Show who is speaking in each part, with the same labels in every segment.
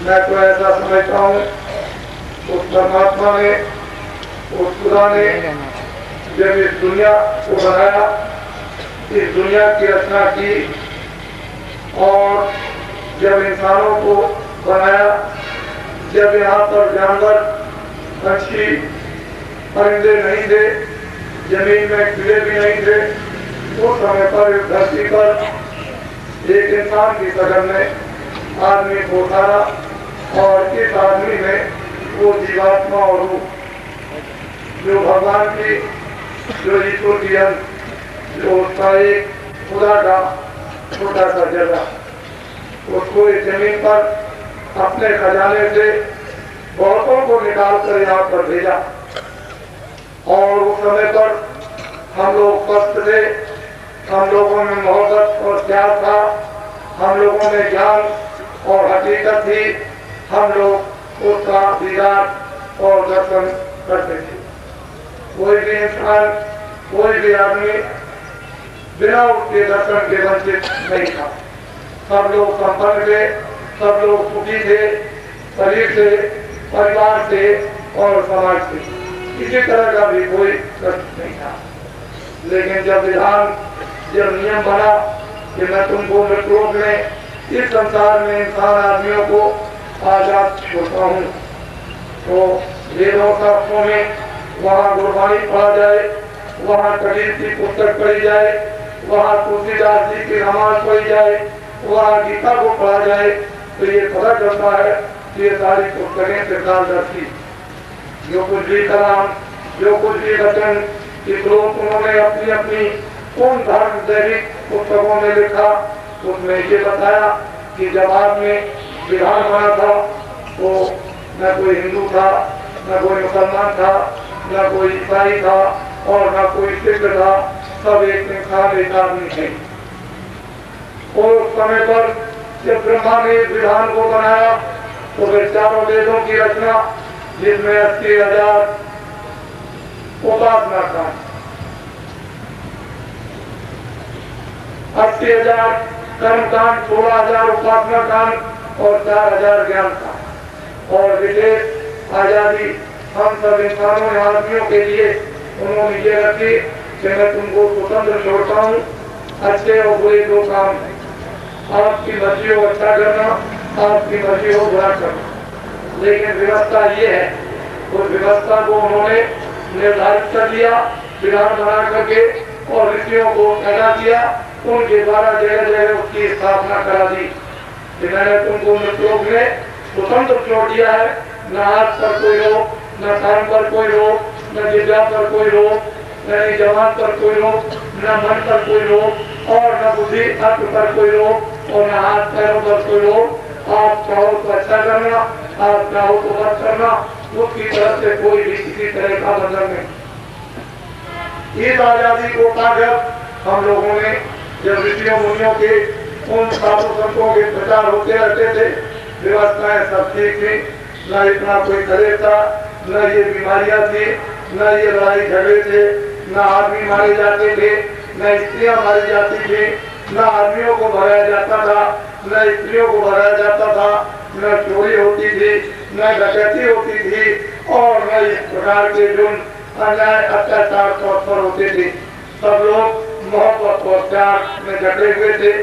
Speaker 1: मैं तो ऐसा समझता हूँ उस परमात्मा ने, उस खुदा ने जब इस दुनिया को बनाया, इस दुनिया की रचना की और जब इंसानों को बनाया, जब यहाँ पर जानवर, पक्षी, परिंदे नहीं थे, जमीन में कीड़े भी नहीं थे, उस समय पर इस धरती पर एक इंसान की शक्ल में आदमी को उतारा और इस आदमी में वो जीवात्मा और रूह जो भगवान की, जो ईश्वर की अंश, जो उसका एक खुदा का छोटा सा जगह, उसको इस जमीन पर अपने खजाने से बहुतों को निकाल कर यहाँ पर भेजा। और उस समय पर हम लोग स्वस्थ थे, हम लोगों में मोहब्बत और प्यार था, हम लोगों में ज्ञान और हकीकत थी, हम लोग उसका दीदार और दर्शन करते थे। कोई भी इंसान, कोई भी आदमी बिना उसके दर्शन के वंचित नहीं था। सब लोग संपन्न थे, सब लोग सुखी थे, शरीर से, परिवार से और समाज से, किसी तरह का भी कोई कष्ट नहीं था। लेकिन जब विधान, जब नियम बना कि मैं तुमको मृतलोक में, इस संसार में इंसान आदमियों को आजाद छोड़ता हूँ, तो वेदों शास्त्रों में वहाँ गुरबानी पढ़ा जाए, वहाँ कबीर की पुस्तक पढ़ी जाए, वहाँ तुलसीदास जी की नमाज पढ़ी जाए, वहाँ गीता को पढ़ा जाए, तो ये पता चलता है कि ये सारी पुस्तकें सिद्धांतदर्शी, जो कुछ भी कलाम, जो कुछ भी वचन इस लोग उन्होंने अपनी अपनी उन धर्म दैनिक पुस्तकों में लिखा, उसमें ये बताया कि जब आपने विधान बना था तो न कोई हिंदू था, न कोई मुसलमान था, न कोई ईसाई था और न कोई सिख था, सब एक इंसान, एक आदमी थे। और उस समय पर जब ब्रह्मा ने इस विधान को बनाया तो फिर चारों वेदों की रचना, जिसमें 80,000 उपासना था, 80,000 कर्मकांड, 16,000 उपासना कांड और 4,000 ज्ञान का, और विशेष आजादी हम सब इंसानों या आदमियों के लिए उन्होंने ये रखी कि मैं तुमको स्वतंत्र छोड़ता हूँ, अच्छे और बुरे दो काम है, आपकी मर्जी हो अच्छा करना, आपकी मर्जी हो बुरा करना। लेकिन व्यवस्था ये है, उस व्यवस्था को उन्होंने निर्धारित कर दिया, विधान बना करके, और ऋषियों को पैदा किया, उनके द्वारा जगह जगह उसकी स्थापना करा दी कि मैंने तुमको मृतलोक में स्वतंत्र छोड़ दिया है, न हाथ पर कोई रोक, न कान पर कोई रोक, न जिब्या पर कोई रोक, न जवान पर कोई रोक, न मन पर कोई रोक और न बुद्धि अर्थ पर कोई रोक और न हाथ पैरों पर कोई रोक। आप चाहो तो अच्छा करना, आप चाहो तो मत करना, उसकी तरफ से कोई भी किसी तरह का बंधन नहीं। इस आजादी को पाकर हम लोगों ने, जब ऋषियों मुनियों के, उन साधु संतों के प्रचार होते रहते थे, व्यवस्थाएं सब ठीक थी, न इतना कोई खतरे था, न ये बीमारियां थी, न ये लड़ाई झगड़े थे, न आदमी मारे जाते थे, न स्त्रियां मारी जाती थी, न आदमियों को भगाया जाता था, न स्त्रियों को भगाया जाता था, न चोरी होती थी, न डकैती होती थी और न इस प्रकार के जो अन्याय अत्याचार तत्पर होते थे। सब लोग मोहब्बत और प्यार में डटे हुए थे,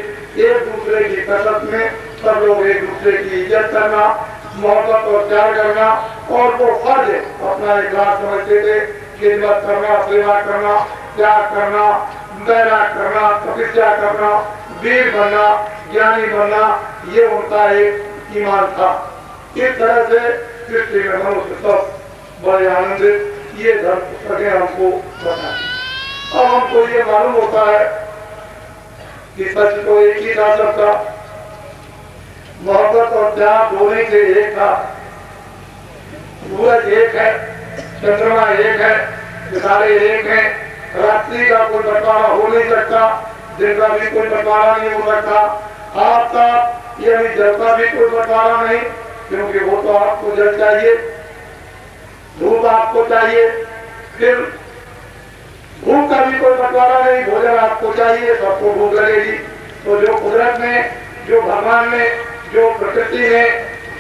Speaker 1: एक दूसरे की कसरत में सब लोग एक दूसरे की इज्जत करना, मोहब्बत और प्यार करना और वो फर्ज अपना इखलास समझते थे, खिदमत करना, सेवा करना, त्याग करना, बैराग करना, तपस्या करना, वीर बनना, ज्ञानी बनना, ये उनका एक ईमान था। इस तरह से सृष्टि में मनुष्य सब बड़े आनंदित, ये धर्म पुस्तकें हमको बताती। अब हमको ये मालूम होता है कि सच तो एक ही था सबका, मोहब्बत और प्यार दोनों से एक था। सूरज एक है, चंद्रमा एक है, सितारे एक हैं, रात्रि का कोई बंटवारा हो नहीं सकता, दिन का भी कोई बंटवारा नहीं हो सकता, आफताब यानी जल का भी कोई बंटवारा नहीं, क्योंकि वो तो आपको जल चाहिए, धूप आपको चाहिए, फिर भूख का भी कोई बंटवारा नहीं, भोजन आपको चाहिए, सबको भूख लगेगी। तो जो कुदरत ने, जो भगवान ने, जो प्रकृति ने,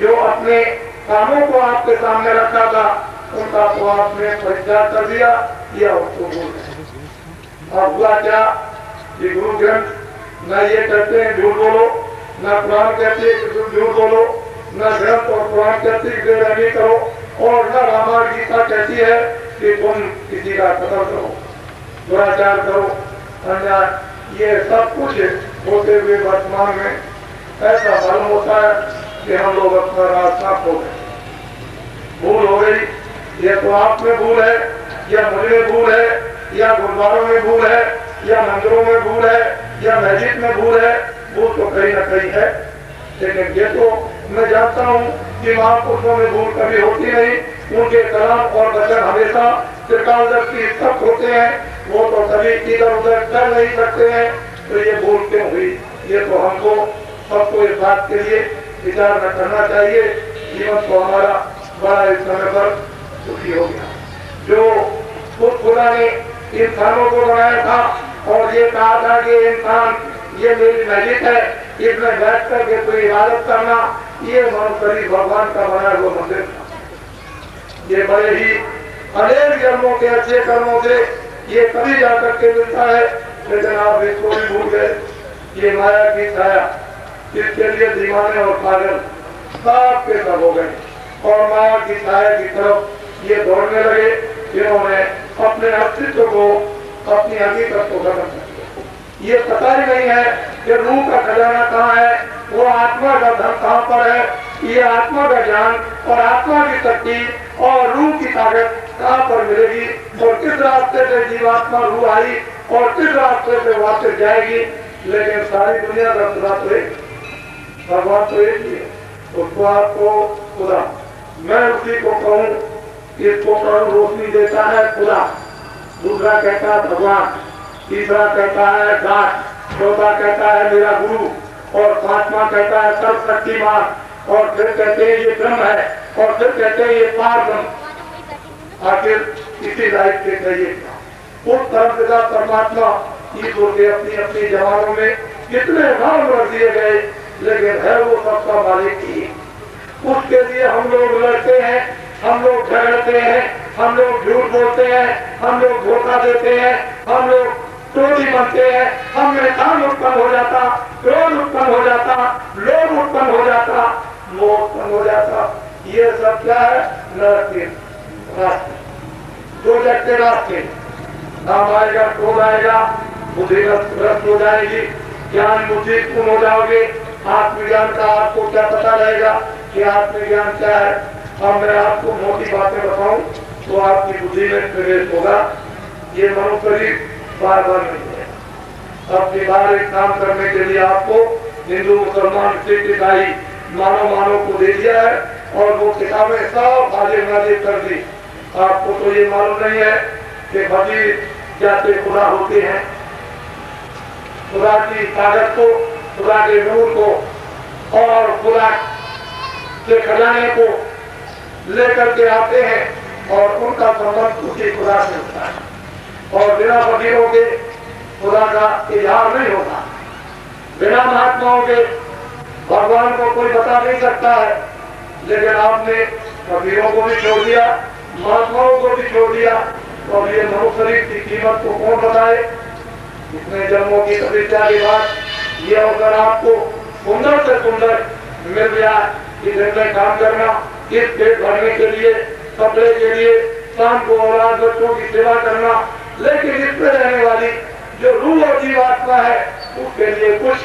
Speaker 1: जो अपने कामों को आपके सामने रखा था उनका तो आपने परित्याग कर दिया या उसको भूल गए। अब हुआ क्या कि गुरु ग्रंथ न ये कहते हैं झूठ बोलो, न कुरान कहते हैं कि तुम झूठ बोलो, न ग्रंथ और कुरान कहती है बेरहमी करो, और न रामायण गीता कहती है कि तुम किसी का कत्ल करो, दुराचार करो, अन्याय। ये सब कुछ होते हुए वर्तमान में ऐसा मालूम होता है कि हम लोग अपना रास्ता खो गए, भूल हो गई। ये तो आप में भूल है, या मुझे भूल है, या गुरुद्वारों में भूल है, या मंदिरों में भूल है, या मस्जिद में भूल है, भूल तो कहीं न कहीं है। लेकिन ये तो मैं जानता हूँ कि महापुरुषों में भूल कभी होती नहीं, उनके कलाम और वचन हमेशा त्रिकालदर्शी तक होते हैं, वो तो कभी इधर उधर कर नहीं सकते हैं। तो ये भूल क्यों हुई, ये तो हमको सबको इस बात के लिए विचार न करना चाहिए। जीवन तो हमारा बड़ा इस समय पर दुखी हो गया। जो खुदा ने इंसानों को बनाया था और ये कहा था कि इंसान ये मेरी मस्जिद है, इसमें बैठ करके कोई इबादत करना, ये मनुष्य भगवान का बनाया हुआ मंदिर था। ये बड़े ही अनेक जन्मों के अच्छे कर्मों से ये कभी जाकर के मिलता है, लेकिन आप इसको भी भूल गए। ये माया की छाया, इसके लिए दीवाने और पागल सब के सब हो गए और माया की छाया की तरफ ये दौड़ने लगे, जिन्होंने अपने अस्तित्व को, अपनी हकीकत को खत्म कर दिया। ये पता ही नहीं है कि रूह का खजाना कहाँ है, वो आत्मा का धन कहाँ पर है, ये आत्मा का ज्ञान और आत्मा की शक्ति और रूह की ताकत कहाँ पर मिलेगी, और किस रास्ते से जीवात्मा रूह आई और किस रास्ते से वापस जाएगी। लेकिन सारी दुनिया का खुदा तो एक, भगवान तो एक ही है, उसको आपको खुदा, मैं उसी को कहूँ, इसको कहूँ रोशनी देता है खुदा, दूसरा कहता है भगवान, तीसरा कहता है गाठ, चौथा कहता है मेरा गुरु, और पांचवा कहता है सर्वशक्तिमान, और फिर कहते हैं ये ब्रह्म है, और फिर कहते हैं ये पार ब्रह्म। आखिर इसी लाइफ के कहिए उस परमपिता परमात्मा ईश्वर के अपनी अपनी जवानों में कितने नाम रख दिए गए, लेकिन है वो सबका मालिक ही। उसके लिए हम लोग लड़ते हैं, हम लोग झगड़ते हैं, हम लोग झूठ बोलते हैं, हम लोग धोखा देते हैं, हम लोग क्रोधी बनते हैं, हम में काम उत्पन्न हो जाता, क्रोध उत्पन्न हो जाता, लोभ उत्पन्न हो जाता, मोह उत्पन्न हो जाता। ये सब क्या है, नरक के रास्ते, दो जगते रास्ते। काम आएगा, क्रोध आएगा, बुद्धि भ्रष्ट हो जाएगी, ज्ञान बुद्धि पूर्ण हो जाओगे। आत्मज्ञान का आपको क्या पता रहेगा कि आत्मज्ञान क्या है। अब मैं आपको मोटी बातें बताऊं तो आपकी बुद्धि में प्रवेश होगा। ये मनुष्य बार बार नहीं है। अपनी बार एक काम करने के लिए आपको हिंदू मुसलमान सिख ईसाई मानव को दे दिया है, और वो किताबें सब हाजिर कर दी। आपको तो ये मालूम नहीं है कि भजी जाते खुदा होते हैं, खुदा की ताकत को, खुदा के नूर को और खुदा के खजाने को लेकर के आते हैं, और उनका संबंध उसी खुदा से होता है। और बिना फकीरों के खुदा का इजहार नहीं होता, बिना महात्माओं के भगवान को कोई बता नहीं सकता है। लेकिन आपने फकीरों को भी छोड़ दिया, महात्माओं को भी छोड़ दिया, तो अब ये मनुष्य शरीर की कीमत को कौन बताए। इतने जन्मों की तपस्या के बाद ये अवसर आपको सुंदर से सुंदर मिल गया कि दिन में काम करना, इस पेट भरने के लिए, कपड़े के लिए, शाम को औलाद बच्चों की सेवा करना, लेकिन इसमें रहने वाली जो रूह और जीवात्मा है उसके लिए कुछ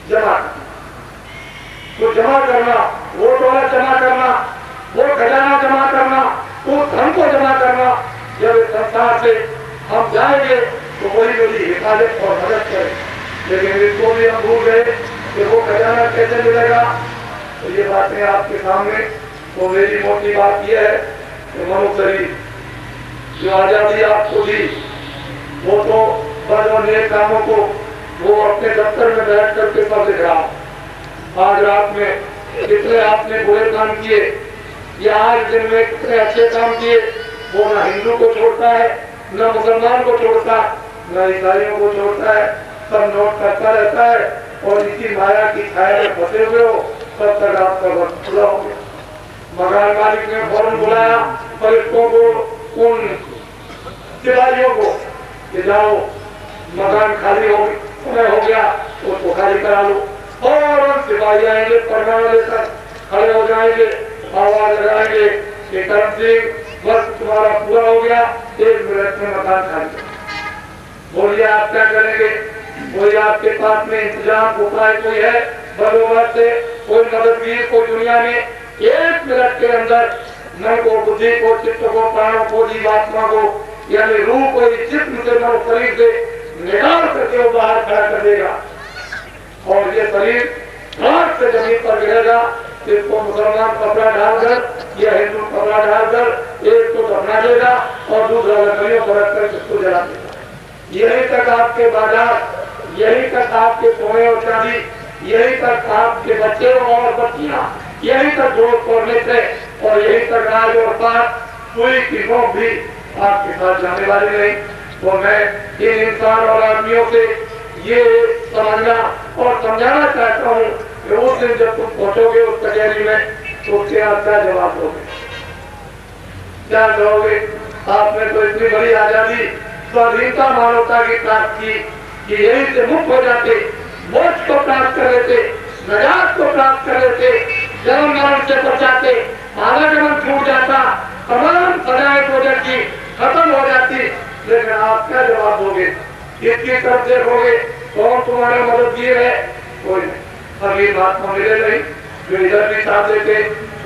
Speaker 1: जमा करना, वो डॉलर जमा करना, वो खजाना जमा करना, वो धन को जमा करना। जब इस संसार से हम जाएंगे तो वही मेरी हिफाजत और मदद करे। लेकिन इसको भी हम भूल गए कि वो खजाना कैसे मिलेगा। तो ये बातें आपके सामने, तो मेरी मोटी बात यह है कि मनुष्य जो आजादी आपको दी, वो तो बद और नेक कामों को वो अपने दफ्तर में बैठ करके सब लिख रहा। आज रात में कितने आपने बुरे काम किए, या आज दिन में कितने अच्छे काम किए, वो न हिंदू को छोड़ता है, न मुसलमान को छोड़ता, न ईसाइयों को छोड़ता है, सब नोट करता रहता है। और इसी माया की छाया में फंसे हुए हो तब तक आपका वक्त पूरा हो गया। मकान मालिक ने फौरन बुलाया पलटों को, उन सिपाहियों को कि जाओ मकान खाली हो समय हो गया, उसको खाली करा लो। और सिपाही आएंगे, परवाना लेकर खड़े हो जाएंगे, आवाज लगाएंगे कि करम सिंह बस तुम्हारा पूरा हो गया, 1 मिनट में मकान खाली। बोलिए आप क्या करेंगे? बोलिए आपके पास में इंतजाम उपाय कोई है? बदोबस्त से कोई मददगीर को दुनिया में 1 मिनट के अंदर मन को, बुद्धि को, चित्त को, प्राणों को, जीवात्मा को, यानी रूह को जिस्म से मन शरीर से निकाल करके वो बाहर खड़ा कर देगा और ये शरीर हाथ से जमीन पर गिरेगा। इसको मुसलमान कपड़ा डालकर या हिंदू कपड़ा डालकर एक को दफना देगा और दूसरा लकड़ियों पर रखकर इसको जला देगा। यही तक आपके बाजार, यही तक आपके सोने और चांदी, यही तक आपके बच्चे और बच्चियां, यही तक दोस्त और मित्र और यही तक राज और पात, कोई की नोक भी आपके साथ जाने वाले नहीं। तो मैं इन इंसान और आदमियों से ये समझना और समझाना चाहता हूँ कि उस दिन जब तुम पहुंचोगे उस कचहरी में तो उसके आप क्या जवाब दोगे, क्या कहोगे? आपने तो इतनी बड़ी आजादी, स्वाधीनता, मानवता की प्राप्त की कि यही से मुक्त हो जाते, मोक्ष को प्राप्त कर लेते, नजात को प्राप्त कर लेते, जन्म मरण से बचाते, आवागमन छूट जाता, तमाम सजाएं प्रोजेक्ट की खत्म हो जाती। लेकिन आप क्या जवाब दोगे? किसकी तरफ देखोगे? कौन तुम्हारा मददगीर है? कोई नहीं। अभी महात्मा मिले नहीं जो इधर भी साथ देते,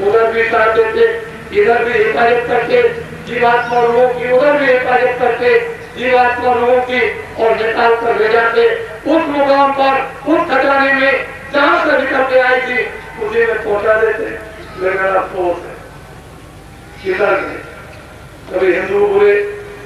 Speaker 1: उधर भी साथ देते, इधर भी हिफाजत करते जीवात्मा लोगों की, उधर भी हिफाजत करते जीवात्मा लोगों की और निकाल कर ले जाते उस मुकाम पर, उस खजाने में जहाँ से निकल के आई थी उसी में पहुंचा देते। लेकिन अफसोस है किधर में कभी हिंदू बुरे,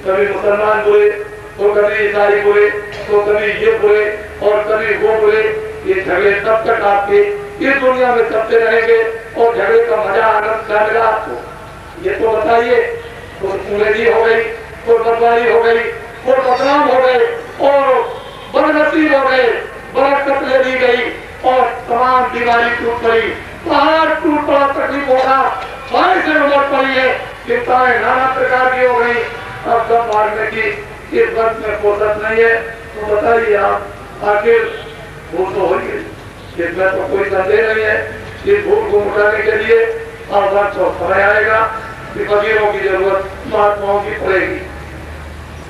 Speaker 1: कभी मुसलमान बुरे, तो कभी ईसाई बुरे, तो कभी ये बुरे और कभी वो बुरे। ये झगड़े तब तक आपके इस दुनिया में चलते रहेंगे और झगड़े का मजा, आनंद क्या मिला आपको? ये तो बताइए। कोई अंग्रेजी हो गई, कोई बदवारी हो गई, कोई बदनाम हो गए और बदनसीब हो गए, बरकत ले दी गई और तमाम बीमारी टूट पड़ी, पहाड़ टूट पड़ा, तकलीफ होगा, बारिश से उमड़ पड़ी है, चिंताएं नाना प्रकार की हो गई। अब सब मारने की इस वक्त में फुर्सत नहीं है। तो बताइए आप आखिर भूल तो हो गई, इसमें तो कोई संदेह नहीं है। इस भूल को मिटाने के लिए अब वक्त और समय आएगा कि फकीरों की जरूरत महात्माओं की पड़ेगी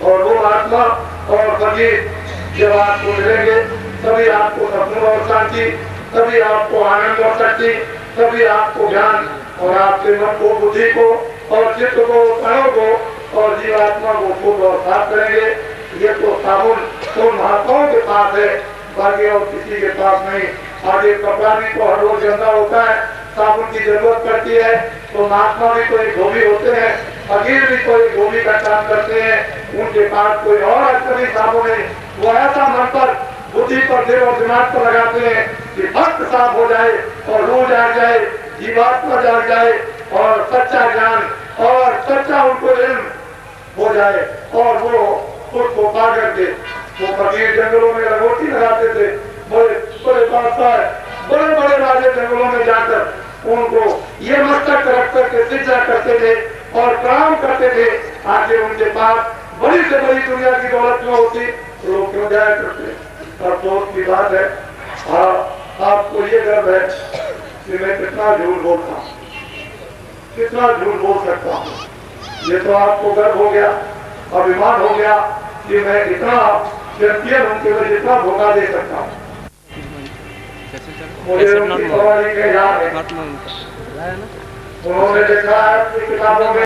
Speaker 1: और वो महात्मा और फकीर जब आपको मिलेंगे तभी आपको सपनों और शांति, तभी आपको आनंद और शक्ति, तभी आपको ज्ञान और आपके मन को, बुद्धि को और चित्त को, प्राणों को और जीवात्मा को खुद और साफ करेंगे। ये तो साबुन तो महात्माओं के पास है, बाकी और किसी के पास नहीं। आगे कपड़ा भी तो हर रोज गंदा होता है, साबुन की जरूरत पड़ती है। तो महात्मा भी कोई धोबी होते हैं, फकीर भी कोई धोबी का काम करते हैं, उनके पास कोई और अजनबी साबुन नहीं। वो ऐसा मन पर, बुद्धि पर, दिल और दिमाग पर लगाते हैं कि भक्त साफ हो जाए और रूह जाग जाए, जीवात्मा जाग जाए और सच्चा ज्ञान और सच्चा उनको इल्म हो जाए और वो उसको पा करके। वो फकीर जंगलों में लंगोटी लगाते थे, बड़े बड़े बादशाह, बड़े बड़े राजे जंगलों में जाकर उनको ये मस्तक रख करके सिजदा करते थे और प्रणाम करते थे। आगे उनके पास बड़ी से बड़ी दुनिया की दौलत में होती तो लोग क्यों जाया करते? अफसोस की बात है। हाँ, आपको ये गर्व है कि मैं कितना झूठ बोलता हूँ, कितना झूठ बोल सकता हूँ। ये तो आपको गर्व हो गया, अभिमान हो गया कि मैं इतना चैंपियन हूँ कि मैं जितना धोखा दे सकता हूँ। मुझे उनकी सवारी के याद है, उन्होंने देखा है किताबों में।